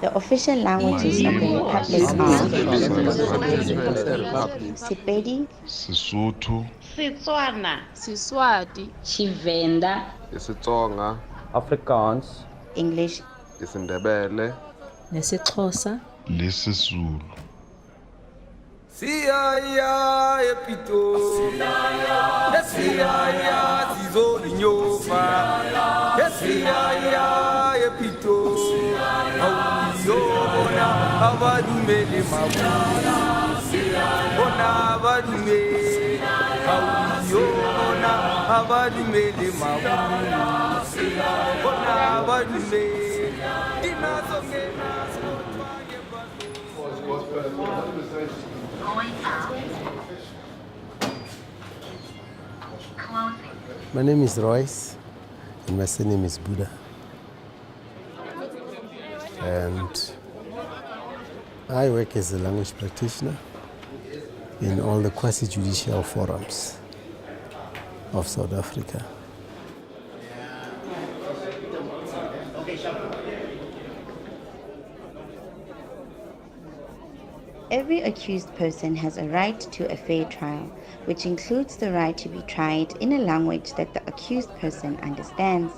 The official languages of the Republic are Sepedi, Sesotho, Setswana, Siswati, Tshivenda, isiTsonga, Afrikaans, English, isiNdebele, nesiXhosa, lesizulu. Siyaya epito Siyaya sizolinyofa Siyaya epito Awuyona abadumele mabuna Bona abadumele Awuyona abadumele mabuna Bona abadumele Dinazongena My name is Royce and my surname is Buda. And I work as a language practitioner in all the quasi-judicial forums of South Africa. Every accused person has a right to a fair trial, which includes the right to be tried in a language that the accused person understands,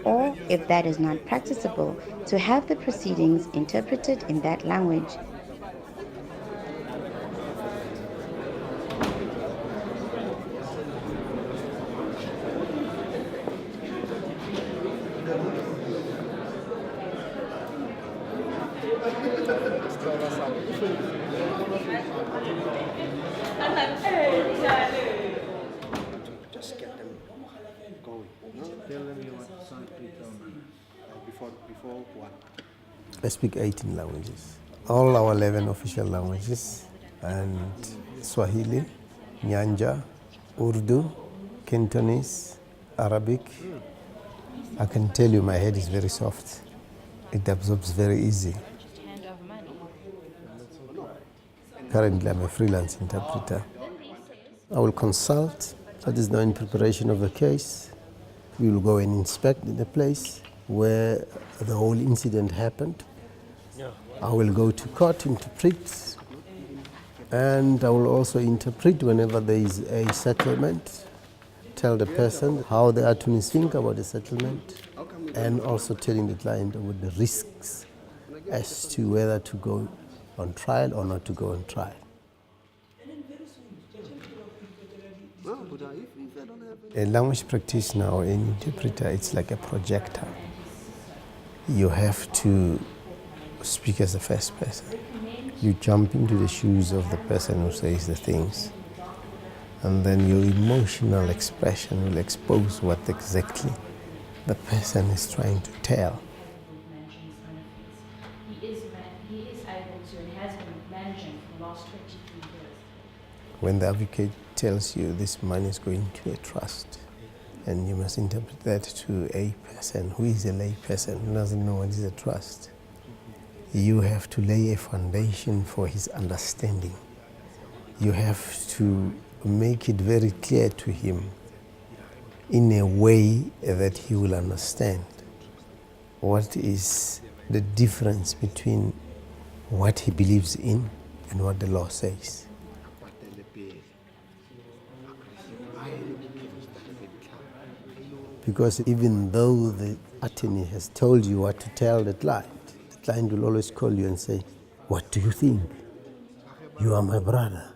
or, if that is not practicable, to have the proceedings interpreted in that language. Just get them going. Tell them you want to sign before what? I speak 18 languages. All our 11 official languages, and Swahili, Nyanja, Urdu, Cantonese, Arabic. I can tell you my head is very soft. It absorbs very easy. Currently, I'm a freelance interpreter. I will consult, that is now in preparation of the case. We will go and inspect the place where the whole incident happened. I will go to court, interpret, and I will also interpret whenever there is a settlement, tell the person how the attorneys think about the settlement, and also telling the client about the risks as to whether to go on trial or not to go on trial. A language practitioner or an interpreter, it's like a projector. You have to speak as a first person. You jump into the shoes of the person who says the things, and then your emotional expression will expose what exactly the person is trying to tell. When the advocate tells you this money is going to a trust, and you must interpret that to a person who is a lay person who doesn't know what is a trust, you have to lay a foundation for his understanding. You have to make it very clear to him in a way that he will understand what is the difference between what he believes in and what the law says. Because even though the attorney has told you what to tell the client will always call you and say, "What do you think? You are my brother.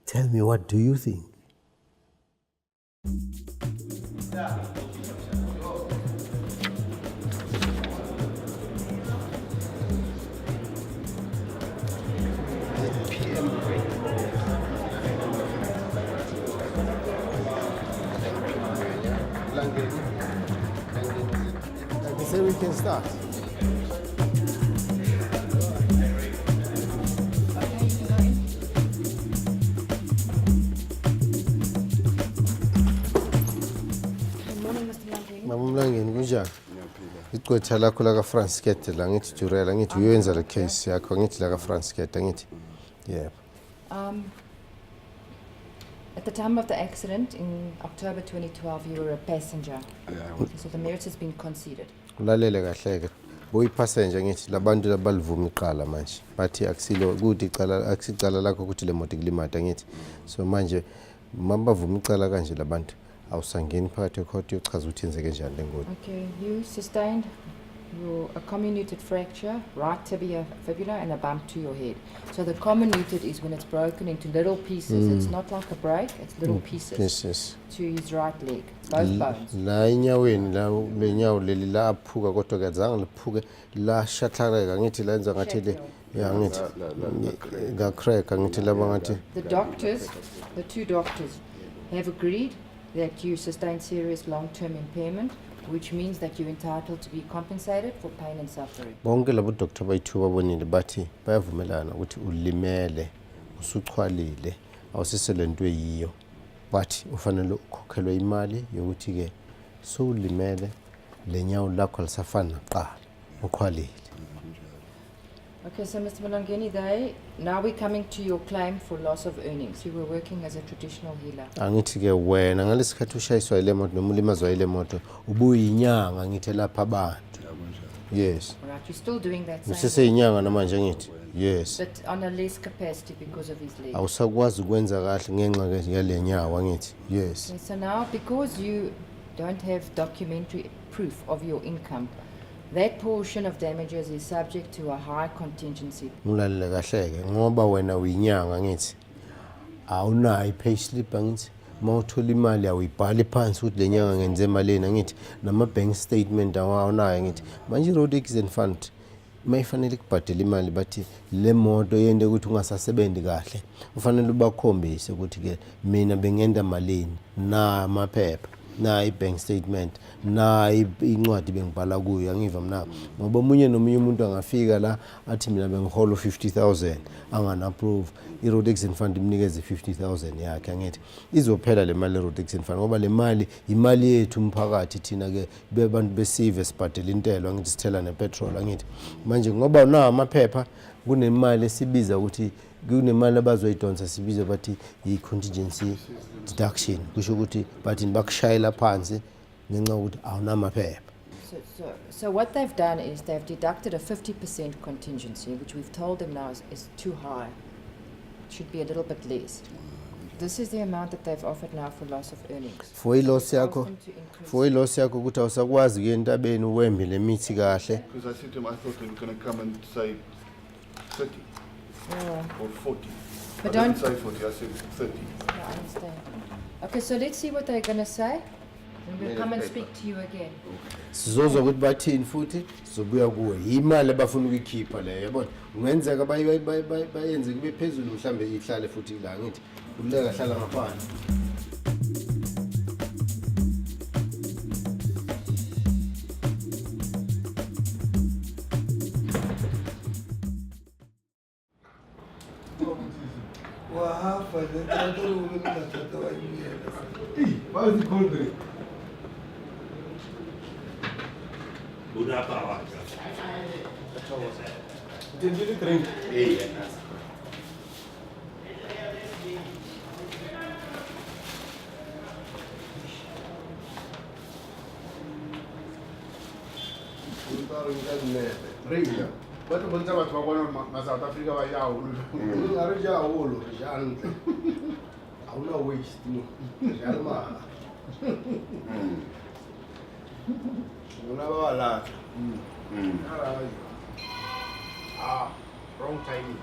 Tell me, what do you think?" I say we can start. Mamumlangeni kunjani? Igqwetha lakho la ka-France Kete la ngithi Jurela ngithi uyenza le case yakho ngithi la ka-France Kete ngithi yebo. At the time of the accident in October 2012, you were a passenger. Yeah. So the marriage has been conceded. Ulalele kahle ke. boyipassenger ngithi labantu labalivuma iqala manje bathi akusilo ukuthi akusicala lakho ukuthi le moto kulimata ngithi so manje mabavuma icala kanje labantu awusangeni phakathi ecourt yochaza ukuthi yenzeke njani lengoti. Okay, you sustained a comminuted fracture, right tibia, fibula, and a bump to your head. So the comminuted is when it's broken into little pieces. It's not like a break, it's little pieces to his right leg, both bones. La inyaweni la lenyawo leli laphuka kodwa kazange liphuke la shathareka ngithi lenza ngathi le ya ngithi ga crack ngithi laba ngathi. The two doctors have agreed that you sustained serious long-term impairment, which means that you're entitled to be compensated for pain and suffering. Bonke labo doctor bayithu babonile bathi bayavumelana ukuthi ulimele usuchwalile awusisele into eyiyo bathi ufanele ukhokhelwe imali yokuthi ke so ulimele lenyawo lakho lisafana naqala ukhwalile. Okay, so Mr. Malangeni, now we're coming to your claim for loss of earnings. You were working as a traditional healer. Angithi ke wena ngalesikhathi ushayiswa ile moto noma ulimazwa ile moto ubuyinyanga ngithi lapha abantu. Yes. All right, you're still doing that same. Useseyinyanga namanje ngithi. Yes. But on a less capacity because of his leg. Awusakwazi ukwenza kahle ngenxa yale nyawo ngithi. Yes. Okay, so now because you don't have documentary proof of your income, that portion of damages is subject to a high contingency. Ngilalele kahle ke ngoba wena uyinyanga ngithi awunayo i-payslip ngithi mawuthola imali awuyibhali phansi ukuthi lenyanga ngenze imali ngithi nama bank statement awunayo ngithi manje road accident fund mayifanele kubhadela imali bathi le moto yende ukuthi ungasasebenzi kahle ufanele ubakhombise ukuthi ke mina bengenda malini na amaphepha na i-bank statement na incwadi bengibhala kuyo angiva mina ngoba omunye nomunye umuntu angafika la athi mina bengihola 50,000 angana approve i-road accident fund imnikeze 50,000 yakhe angithi izophela le mali road accident fund ngoba le mali imali yethu umphakathi thina ke bebantu besive sibhadela intelo angithi sithela nepetrol angithi manje ngoba na amaphepha kunemali esibiza ukuthi kunemali abazoyidonsa sibiza bathi i-contingency deduction kusho ukuthi bathi bakushayela phansi ngenxa ukuthi awunamaphepha. So what they've done is they've deducted a 50% contingency, which we've told them now is too high. It should be a little bit less. This is the amount that they've offered now for loss of earnings. For iloss yakho ukuthi awusakwazi ke entabeni uwembe le mithi kahle. Because I said to him, I thought they were going to come and say 30 or 40. But I don't didn't say 40, I said 30. I understand. Okay, so let's see what they're going to say. And we'll come and speak to you again. Sizozwa ukuthi bathini futhi sobuya kuwe imali abafuna ukuyikhipha le yabona ungenzeka bayenze kube phezulu mhlambe ihlale futhi la ngithi uleka hlala ngaphansi. Wahafa le tata lo le tata wa yena. Where's the cold drink? Buda power. Did you drink? Yeah. Ringa. But when I was going South Africa, I was out. I will not waste you. Wrong timing.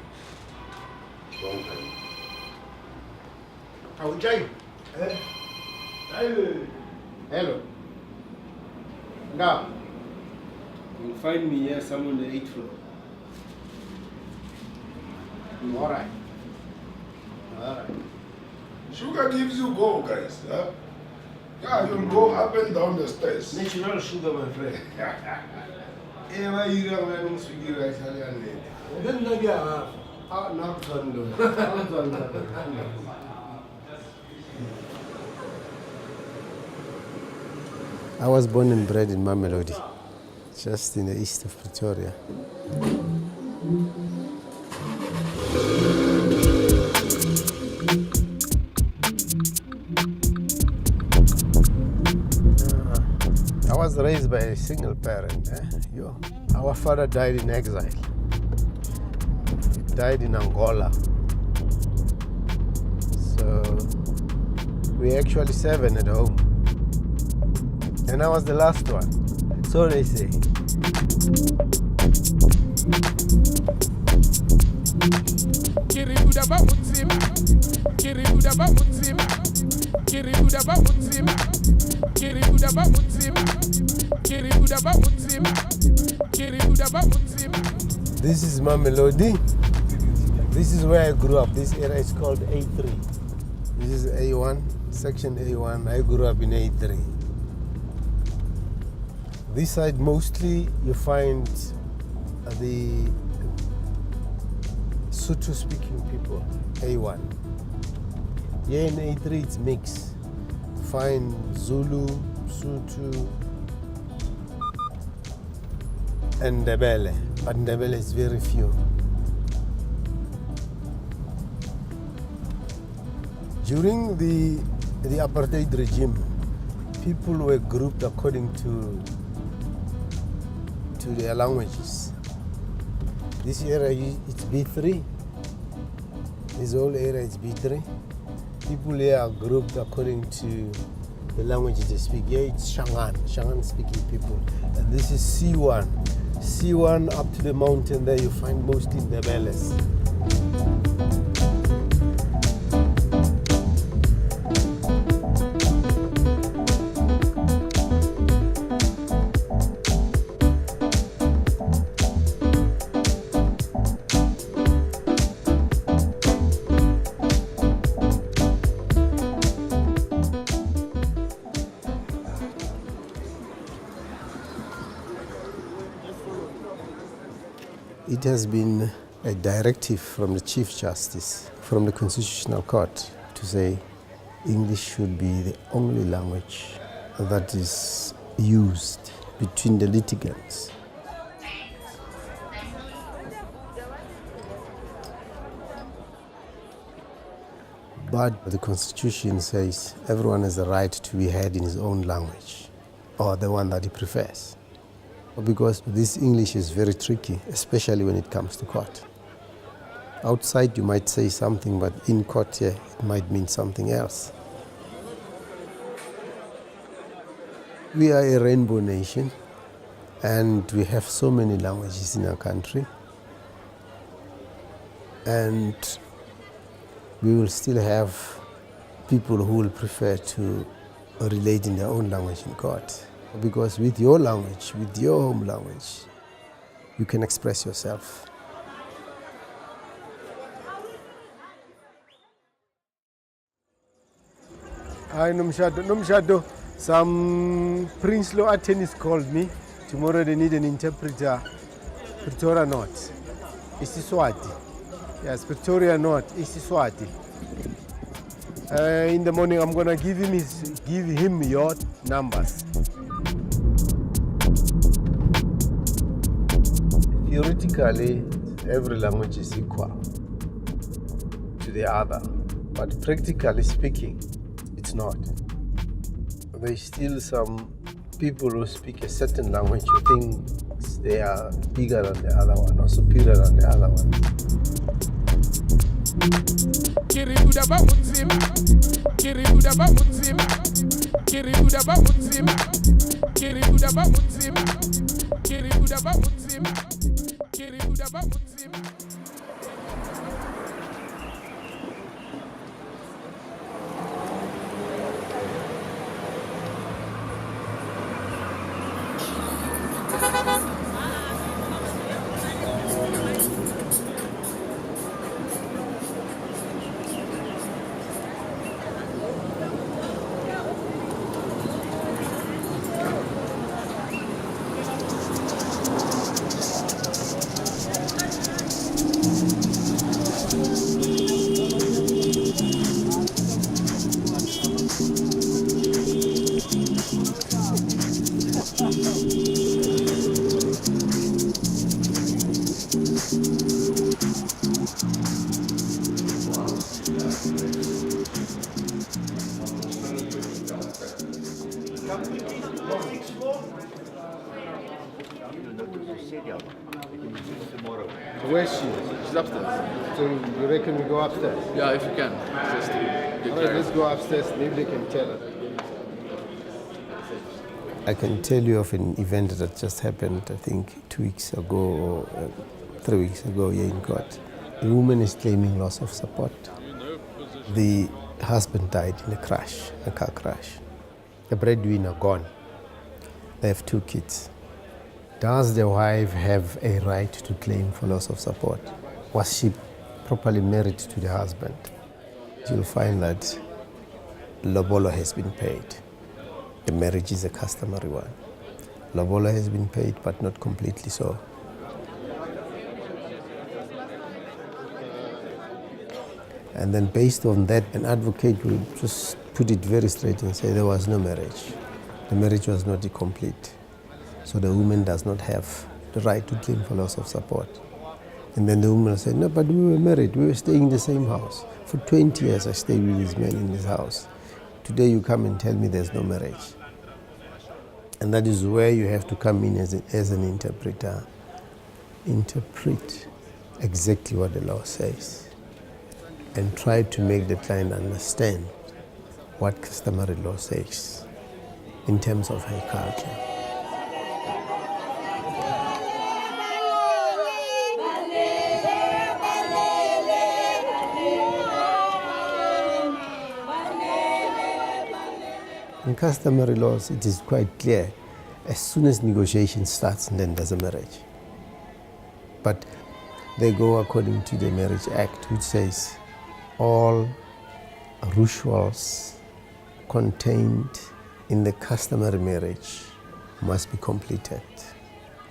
Wrong time. How would you? Hello. Now, You'll find me here somewhere on the 8th floor. all right. All right. Sugar gives you go, guys. Huh? Yeah, you'll go up and down the stairs. Natural sugar, my friend. Eva ira ngani ngisukira Italian lady. Then ngiya Not Zondo. I was born and bred in Mamelodi, just in the east of Pretoria. I was raised by a single parent. Our father died in exile. He died in Angola. So we actually 7 at home. And I was the last one. So they say. This is Mamelodi. This is where I grew up. This area is called A3. This is A1, section A1. I grew up in A3. This side mostly you find the Sotho speaking people, A1. Here in A3 it's mixed. Find Zulu, Sotho, and Ndebele, but Ndebele is very few. During the Apartheid regime, people were grouped according to their languages. This area it's B3. This whole area is B3. People here are grouped according to the languages they speak. Here it's Shangaan speaking people. And this is C1. C1 up to the mountain there you find mostly Ndebeles. It has been a directive from the Chief Justice, from the Constitutional Court, to say English should be the only language that is used between the litigants. But the Constitution says everyone has the right to be heard in his own language, or the one that he prefers. Because this English is very tricky, especially when it comes to court. Outside you might say something, but in court here it might mean something else. We are a rainbow nation, and we have so many languages in our country. And we will still have people who will prefer to relate in their own language in court. Because with your language, with your home language, you can express yourself. Hi, Nomshado. Some Prince Law attorneys called me. Tomorrow they need an interpreter. Pretoria North. Isiswati. Yes, Pretoria North, Isiswati. In the morning I'm gonna give him your numbers. Theoretically, every language is equal to the other, but practically speaking, it's not. There's still some people who speak a certain language who think they are bigger than the other one or superior than the other one. Where's she? She's upstairs. So you reckon we go upstairs? Yeah, if you can. Just to get All right, let's go upstairs. Maybe they can tell us. I can tell you of an event that just happened, I think, 2 weeks ago or 3 weeks ago here in court. A woman is claiming loss of support. The husband died in a car crash. The breadwinner gone. They have 2 kids. Does the wife have a right to claim for loss of support? Was she properly married to the husband? You'll find that lobola has been paid. The marriage is a customary one. Lobola has been paid, but not completely so. And then based on that, an advocate will just put it very straight and say there was no marriage. The marriage was not complete. So the woman does not have the right to claim for loss of support. And then the woman will say, no, but we were married. We were staying in the same house. For 20 years I stayed with this man in this house. Today you come and tell me there's no marriage. And that is where you have to come in as an interpreter. Interpret exactly what the law says and try to make the client understand what customary law says in terms of her culture. In customary laws, it is quite clear. As soon as negotiation starts, then there's a marriage. But they go according to the Marriage Act, which says all rituals contained in the customary marriage must be completed.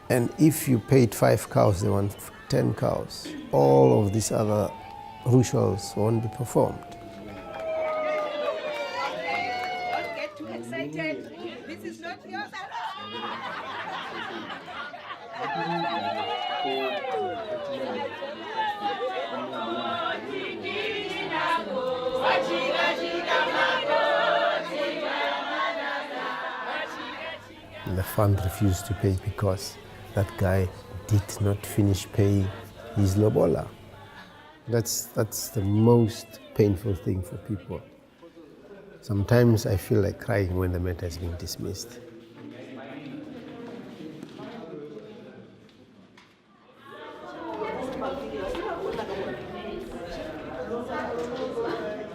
And if you paid 5 cows, they want 10 cows. All of these other rituals won't be performed. This is not yours. The fund refused to pay because that guy did not finish paying his lobola. That's the most painful thing for people. Sometimes I feel like crying when the matter has been dismissed.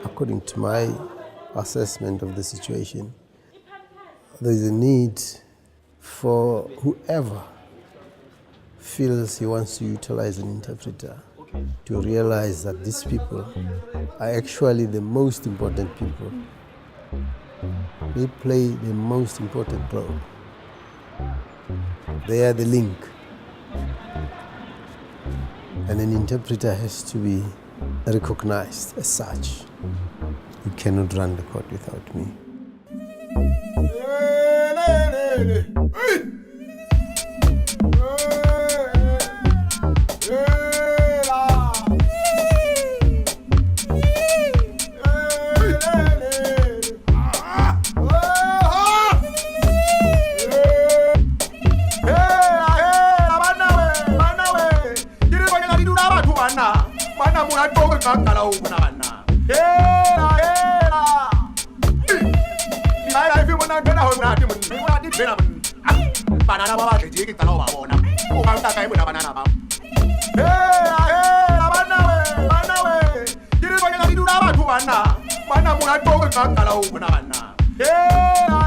According to my assessment of the situation, there is a need for whoever feels he wants to utilize an interpreter to realize that these people are actually the most important people. They play the most important role. They are the link. And an interpreter has to be recognized as such. You cannot run the court without me. Banana,